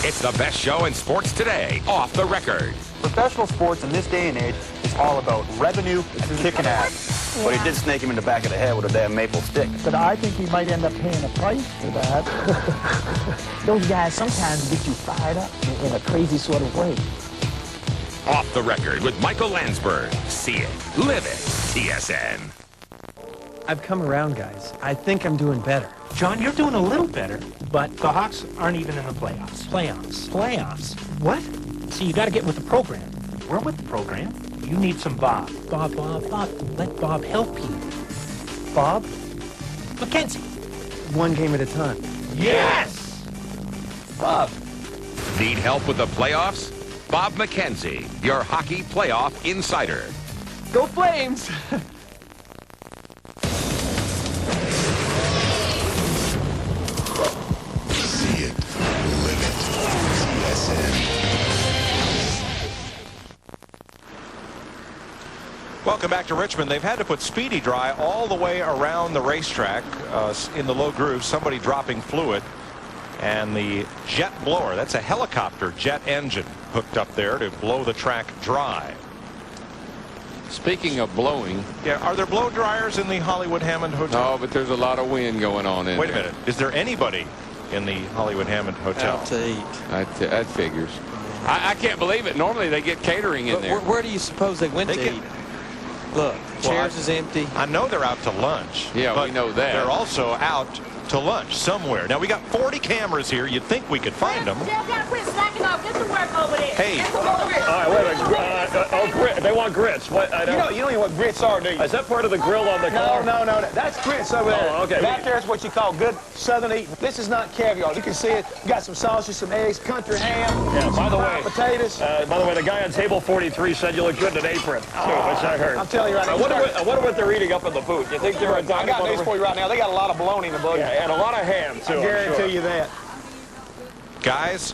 It's the best show in sports today, Off the Record. Professional sports in this day and age is all about revenue and kicking ass. But he did snake him in the back of the head with a damn maple stick. But I think he might end up paying a price for that. Those guys sometimes get you fired up in a crazy sort of way. Off the Record with Michael Landsberg. See it, live it, TSN. I've come around, guys. I think I'm doing better. John, you're doing a little better, but the Hawks aren't even in the playoffs. Playoffs? What? See, you got to get with the program. We're with the program. You need some Bob. Bob. Let Bob help you. Bob? Mackenzie. One game at a time. Yes! Bob. Need help with the playoffs? Bob McKenzie, your hockey playoff insider. Go Flames! See it, live it, TSN. Welcome back to Richmond. They've had to put Speedy Dry all the way around the racetrack in the low groove, somebody dropping fluid. And the jet blower, that's a helicopter jet engine hooked up there to blow the track dry. Speaking of blowing. Yeah, are there blow dryers in the Hollywood Hammond Hotel? No, but there's a lot of wind going on in Wait a there. minute. Is there anybody in the Hollywood Hammond Hotel? Out to eat. That figures. I can't believe it. Normally they get catering in there. Where do you suppose they went to eat? Look, chairs is empty. I know they're out to lunch. Yeah, but we know that. They're also out to lunch somewhere. Now, we got 40 cameras here. You'd think we could find them. Hey. All right, wait a minute. They want grits. What? I don't. You don't know what grits are, do you? Is that part of the grill on the car? No. That's grits over there. Oh, okay. Back there is what you call good southern eating. This is not caviar. You can see it. You got some sausage, some eggs, country ham. Yeah, by the way, potatoes. By the way, the guy on table 43 said you look good in an apron, too, which I heard. I'm telling you right now. I wonder what they're eating up in the booth. You think they're a I got news for you right now. They got a lot of bologna in the book. Yeah, and a lot of ham, too. I guarantee you that. Guys,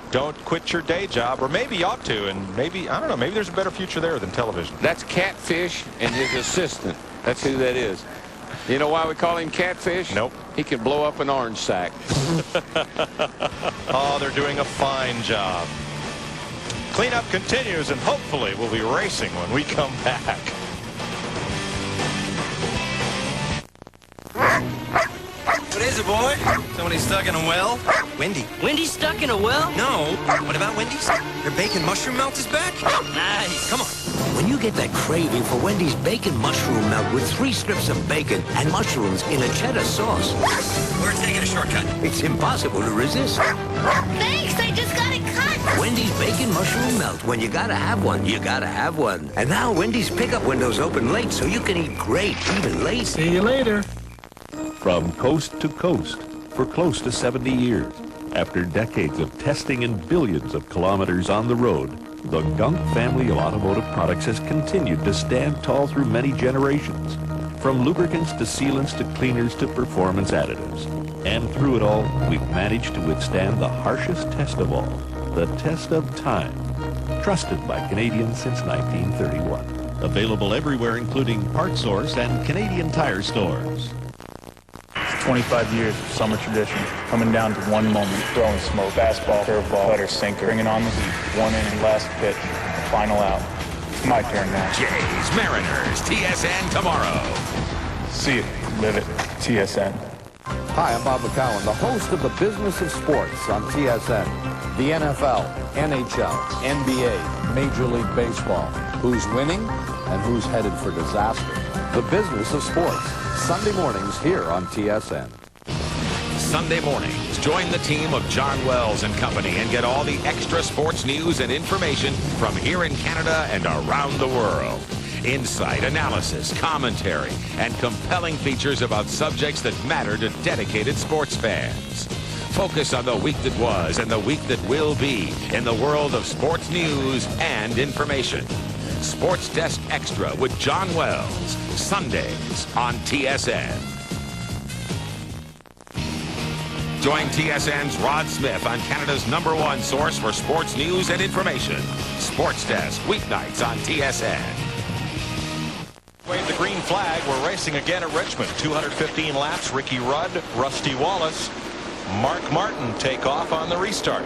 don't quit your day job, or maybe you ought to, and maybe, I don't know, maybe there's a better future there than television. That's Catfish and his assistant. That's who that is. You know why we call him Catfish? Nope. He can blow up an orange sack. Oh, they're doing a fine job. Cleanup continues, and hopefully we'll be racing when we come back. What is it, boy? Somebody stuck in a well? Wendy. Wendy's stuck in a well? No. What about Wendy's? Their bacon mushroom melt is back? Nice. Come on. When you get that craving for Wendy's bacon mushroom melt with 3 strips of bacon and mushrooms in a cheddar sauce, We're taking a shortcut. it's impossible to resist. Thanks, I just got it cut. Wendy's bacon mushroom melt. When you gotta have one, you gotta have one. And now Wendy's pickup windows open late so you can eat great even late. See you later. From coast to coast for close to 70 years. After decades of testing and billions of kilometers on the road, the Gunk family of automotive products has continued to stand tall through many generations. From lubricants to sealants to cleaners to performance additives. And through it all, we've managed to withstand the harshest test of all, the test of time. Trusted by Canadians since 1931. Available everywhere, including Parts Source and Canadian Tire stores. 25 years of summer tradition, coming down to one moment, throwing smoke, fastball, curveball, cutter, sinker, bringing on the heat, 1 inning, last pitch, final out. It's my turn now. Jays, Mariners, TSN tomorrow. See it, live it, TSN. Hi, I'm Bob McCowan, the host of The Business of Sports on TSN. The NFL, NHL, NBA, Major League Baseball. Who's winning and who's headed for disaster. The Business of Sports. Sunday mornings here on TSN. Sunday mornings, join the team of John Wells and company and get all the extra sports news and information from here in Canada and around the world. Insight, analysis, commentary, and compelling features about subjects that matter to dedicated sports fans. Focus on the week that was and the week that will be in the world of sports news and information. Sports Desk Extra with John Wells, Sundays on TSN. Join TSN's Rod Smith on Canada's #1 source for sports news and information. Sports Desk, weeknights on TSN. Wave the green flag. We're racing again at Richmond. 215 laps. Ricky Rudd, Rusty Wallace, Mark Martin take off on the restart.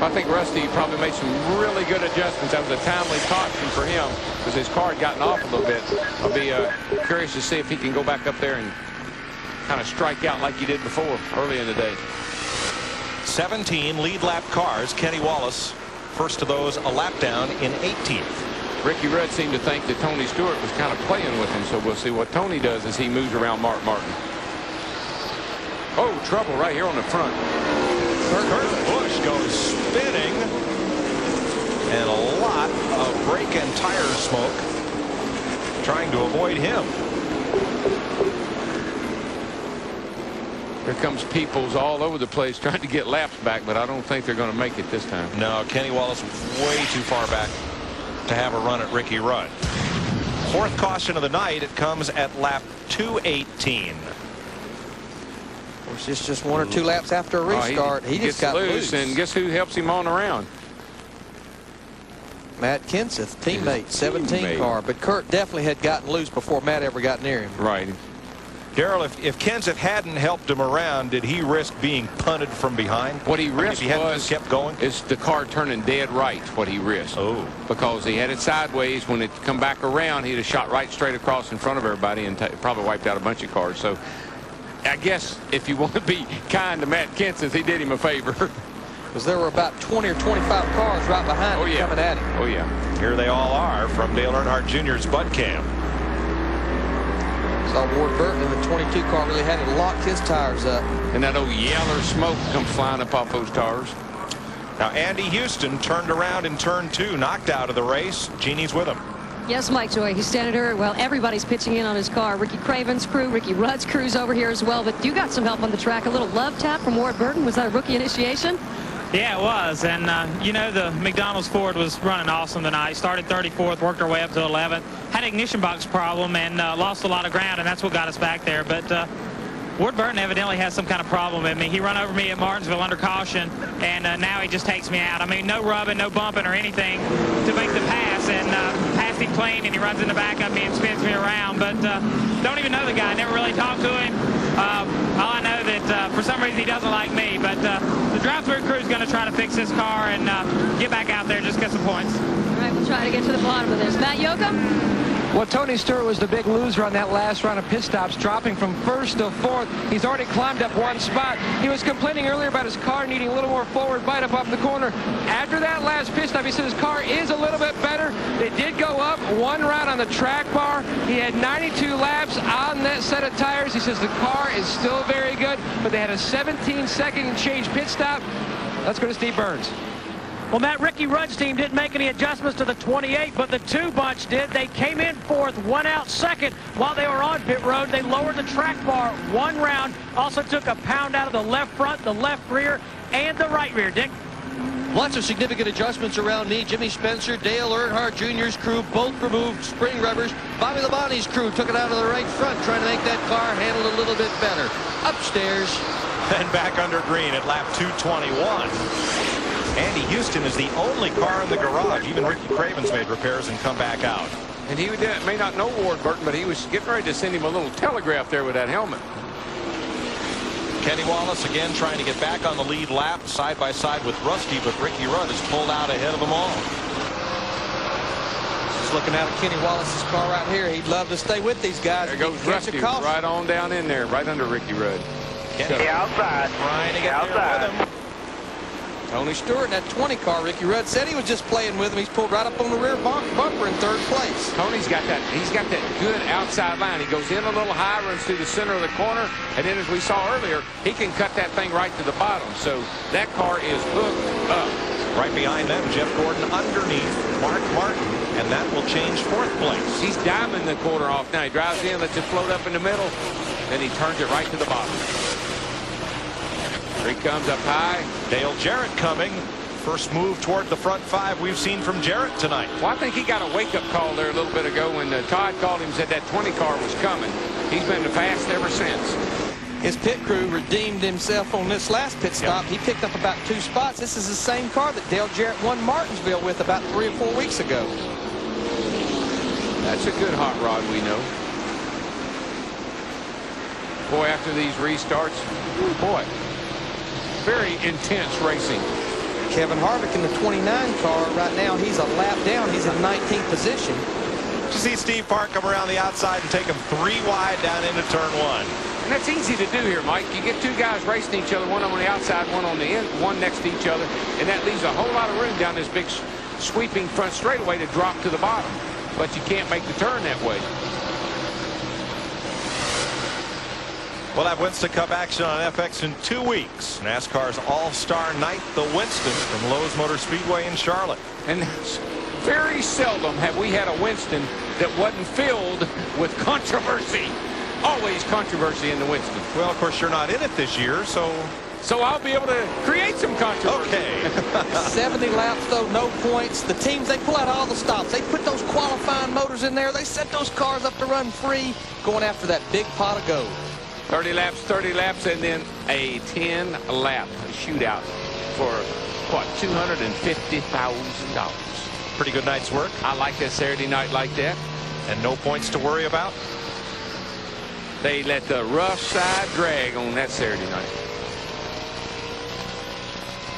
I think Rusty probably made some really good adjustments. That was a timely caution for him because his car had gotten off a little bit. I'll be curious to see if he can go back up there and kind of strike out like he did before early in the day. 17 lead lap cars. Kenny Wallace, first of those, a lap down in 18th. Ricky Rudd seemed to think that Tony Stewart was kind of playing with him, so we'll see what Tony does as he moves around Mark Martin. Oh, trouble right here on the front. Kurt Busch goes spinning, and a lot of brake and tire smoke trying to avoid him. Here comes Peoples all over the place trying to get laps back, but I don't think they're going to make it this time. No, Kenny Wallace way too far back to have a run at Ricky Rudd. Fourth caution of the night. It comes at lap 218. Of course, it's just 1 or 2 laps after a restart. He just got loose. And guess who helps him on around? Matt Kenseth, teammate, 17 car. But Kurt definitely had gotten loose before Matt ever got near him. Right. Darrell, if Kenseth hadn't helped him around, did he risk being punted from behind? What he risked was kept going. Is the car turning dead right. What he risked. Oh. Because he had it sideways. When it come back around, he'd have shot right straight across in front of everybody and probably wiped out a bunch of cars. So I guess if you want to be kind to Matt Kenseth, he did him a favor. Because there were about 20 or 25 cars right behind him coming at him. Oh, yeah. Here they all are from Dale Earnhardt Jr.'s Bud Cam. Saw Ward Burton in the 22 car really had to lock his tires up. And that old yeller smoke comes flying up off those tires. Now, Andy Houston turned around in turn 2, knocked out of the race. Jeannie's with him. Yes, Mike Joy. He's standing there. Well, everybody's pitching in on his car. Ricky Craven's crew, Ricky Rudd's crew's over here as well. But you got some help on the track. A little love tap from Ward Burton. Was that a rookie initiation? Yeah, it was. And, you know, the McDonald's Ford was running awesome tonight. Started 34th, worked our way up to 11th. Had an ignition box problem and lost a lot of ground, and that's what got us back there. But Ward Burton evidently has some kind of problem with me. He run over me at Martinsville under caution, and now he just takes me out. I mean, no rubbing, no bumping or anything to make the pass, and passed him clean, and he runs in the back of me and spins me around. But don't even know the guy. Never really talked to him. All I know that for some reason he doesn't like me. But the drive-through crew is going to try to fix this car and get back out there, just get some points. All right, we'll try to get to the bottom of this. Matt Yoakum? Well, Tony Stewart was the big loser on that last round of pit stops, dropping from 1st to 4th. He's already climbed up 1 spot. He was complaining earlier about his car needing a little more forward bite up off the corner. After that last pit stop, he said his car is a little bit better. It did go up 1 round on the track bar. He had 92 laps on that set of tires. He says the car is still very good, but they had a 17-second change pit stop. Let's go to Steve Burns. Well, Matt, Ricky Rudd's team didn't make any adjustments to the 28, but the 2 bunch did. They came in 4th, 1 out 2nd. While they were on pit road, they lowered the track bar 1 round. Also took a pound out of the left front, the left rear, and the right rear. Dick? Lots of significant adjustments around me. Jimmy Spencer, Dale Earnhardt Jr.'s crew both removed spring rubbers. Bobby Labonte's crew took it out of the right front, trying to make that car handle a little bit better. Upstairs. And back under green at lap 221. Andy Houston is the only car in the garage. Even Ricky Craven's made repairs and come back out. And he may not know Ward Burton, but he was getting ready to send him a little telegraph there with that helmet. Kenny Wallace again trying to get back on the lead lap side by side with Rusty, but Ricky Rudd is pulled out ahead of them all. Just looking out at Kenny Wallace's car right here. He'd love to stay with these guys. There goes Rusty right on down in there, right under Ricky Rudd. Kenny outside. Trying to get outside with him. Tony Stewart in that 20 car. Ricky Rudd said he was just playing with him. He's pulled right up on the rear bumper in 3rd place. Tony's got that. He's got that good outside line. He goes in a little high, runs through the center of the corner, and then as we saw earlier, he can cut that thing right to the bottom. So that car is hooked up. Right behind them, Jeff Gordon underneath Mark Martin, and that will change 4th place. He's diming the quarter off now. He drives in, lets it float up in the middle, then he turns it right to the bottom. Here he comes up high. Dale Jarrett coming. First move toward the front 5 we've seen from Jarrett tonight. Well, I think he got a wake-up call there a little bit ago when Todd called him and said that 20 car was coming. He's been fast ever since. His pit crew redeemed himself on this last pit stop. He picked up about 2 spots. This is the same car that Dale Jarrett won Martinsville with about 3 or 4 weeks ago. That's a good hot rod, we know. Boy, after these restarts, boy, very intense racing. Kevin Harvick in the 29 car right now. He's a lap down. He's in 19th position. You see Steve Park come around the outside and take him 3 wide down into turn 1. And that's easy to do here, Mike. You get 2 guys racing each other, one on the outside, one on the end, one next to each other, and that leaves a whole lot of room down this big sweeping front straightaway to drop to the bottom. But you can't make the turn that way. We'll have Winston Cup action on FX in 2 weeks. NASCAR's All-Star Night, the Winston from Lowe's Motor Speedway in Charlotte. And very seldom have we had a Winston that wasn't filled with controversy. Always controversy in the Winston. Well, of course, you're not in it this year, so I'll be able to create some controversy. Okay. 70 laps, though, no points. The teams, they pull out all the stops. They put those qualifying motors in there. They set those cars up to run free, going after that big pot of gold. 30 laps, and then a 10-lap shootout for, what, $250,000. Pretty good night's work. I like that Saturday night like that. And no points to worry about? They let the rough side drag on that Saturday night.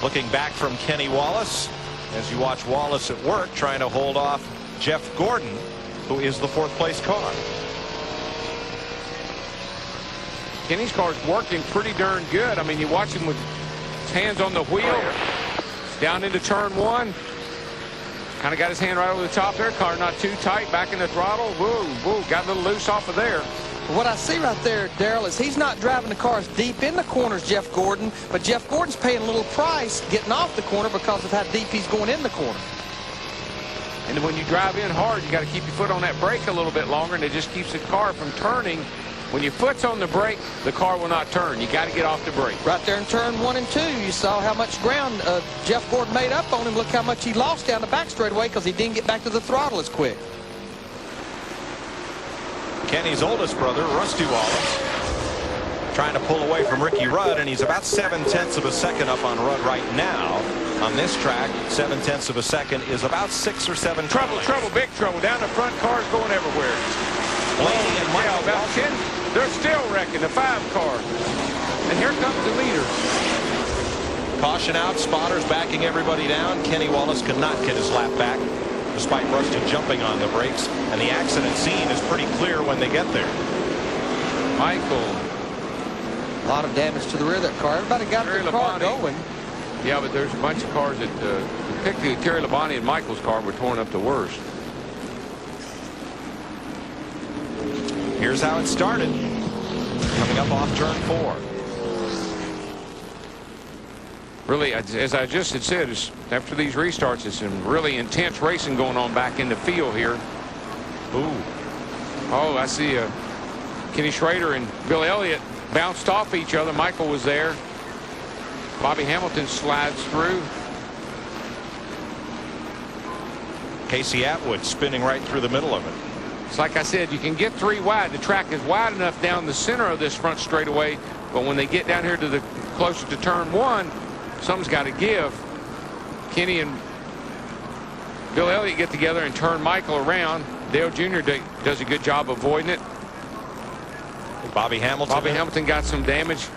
Looking back from Kenny Wallace as you watch Wallace at work trying to hold off Jeff Gordon, who is the 4th place car. Kenny's car's working pretty darn good. I mean, you watch him with his hands on the wheel, down into turn 1. Kind of got his hand right over the top there. Car not too tight, back in the throttle. Whoa, whoa, got a little loose off of there. What I see right there, Darrell, is he's not driving the cars deep in the corners, Jeff Gordon, but Jeff Gordon's paying a little price getting off the corner because of how deep he's going in the corner. And when you drive in hard, you got to keep your foot on that brake a little bit longer, and it just keeps the car from turning. When your foot's on the brake, the car will not turn. You got to get off the brake. Right there in turn 1 and 2, you saw how much ground Jeff Gordon made up on him. Look how much he lost down the back straightaway because he didn't get back to the throttle as quick. Kenny's oldest brother, Rusty Wallace, trying to pull away from Ricky Rudd, and he's about 7/10 of a second up on Rudd right now. On this track, 7/10 of a second is about 6 or 7 Trouble, big trouble. Down the front, cars going everywhere. Blaney and Michael about 10. They're still wrecking the 5 car. And here comes the leader. Caution out, spotters backing everybody down. Kenny Wallace could not get his lap back, despite Rusty jumping on the brakes, and the accident scene is pretty clear when they get there. Michael. A lot of damage to the rear of that car. Everybody got their car going. Yeah, but there's a bunch of cars that, particularly Terry Labonte and Michael's car, were torn up the worst. Here's how it started. Coming up off turn 4. Really, as I just had said, after these restarts, it's some really intense racing going on back in the field here. Ooh. Oh, I see Kenny Schrader and Bill Elliott bounced off each other. Michael was there. Bobby Hamilton slides through. Casey Atwood spinning right through the middle of it. It's like I said, you can get 3 wide. The track is wide enough down the center of this front straightaway, but when they get down here to the closer to turn 1, something's got to give. Kenny and Bill Elliott get together and turn Michael around. Dale Jr. does a good job avoiding it. Bobby Hamilton got some damage.